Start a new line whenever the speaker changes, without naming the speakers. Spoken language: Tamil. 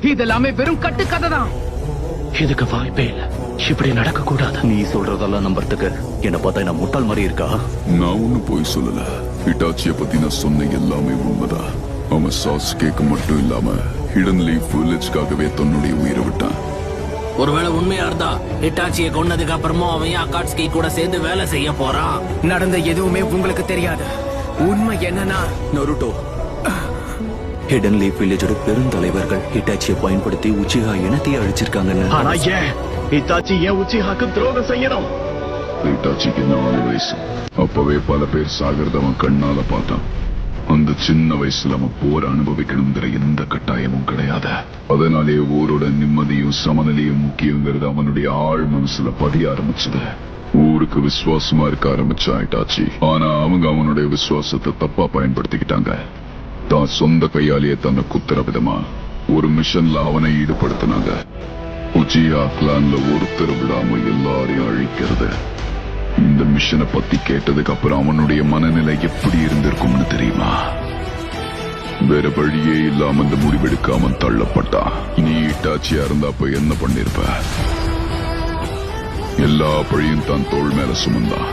இதெல்லாமே வெறும் கட்டு கதை தான்.
இதுக்கு வாய்ப்பே இல்ல. இப்படி நடக்க கூடாது. நீ சொல்றதெல்லாம் நம்புறதுக்கு என்ன பார்த்தா என்ன முட்டாள் மாதிரி இருக்கா?
நான் ஒண்ணு போய் சொல்லல. ஹிட்டாச்சிய பத்தி நான் சொன்ன எல்லாமே உண்மைதான். அவன் சாஸ்கேக்கு மட்டும் இல்லாம ஹிடன் லீஃப் வில்லேஜ்காகவே தன்னுடைய உயிரை விட்டான்.
ஒருவேளை உண்மையா இருந்தா ஹிட்டாச்சியை கொன்னதுக்கு அப்புறமா அவன் அகாட்ஸ்கி கூட சேர்ந்து வேலை செய்ய போறான்.
நடந்த எதுவுமே உங்களுக்கு தெரியாது. உண்மை என்னன்னா
நருட்டோ, ஹிடன் லீஃப் வில்லேஜோட பெருந்தலைவர்கள் ஹிட்டாச்சியை பயன்படுத்தி உச்சிஹா இனத்தையே அழிச்சிருக்காங்கன்னு.
ஆனா ஏன் ஹிட்டாச்சி ஏன் உச்சிஹாக்கு துரோகம் செய்யணும்?
ஹிட்டாச்சிக்கு 4 வயசு. அப்பவே பல பேர் சாகிறத அவன் கண்ணால பார்த்தான். அந்த சின்ன வயசுல அவன் போர் அனுபவிக்கணுங்கிற எந்த கட்டாயமும் கிடையாது. அதனாலே ஊரோட நிம்மதியும் சமநிலையும் முக்கியங்கிறது அவனுடைய ஆழ் மனசுல பதிய ஆரம்பிச்சது. ஊருக்கு விசுவாசமா இருக்க ஆரம்பிச்சா ஹிட்டாச்சி. ஆனா அவங்க அவனுடைய விசுவாசத்தை தப்பா பயன்படுத்திக்கிட்டாங்க. தான் சொந்த கையாலேயே தன்னை குத்துற விதமா ஒரு மிஷன்ல அவனை ஈடுபடுத்தினாங்க. உச்சிஹா கிளான்ல ஒருத்தர் விடாம எல்லாரையும் அழிக்கிறது. இந்த மிஷனை பத்தி கேட்டதுக்கு அப்புறம் அவனுடைய மனநிலை எப்படி இருந்திருக்கும்னு தெரியுமா? வேற வழியே இல்லாம இந்த முடிவெடுக்காம தள்ளப்பட்டான். நீ ஹிட்டாச்சியா இருந்தாப்ப என்ன பண்ணிருப்ப? எல்லா பழியும் தான் தோள் மேல சுமந்தான்.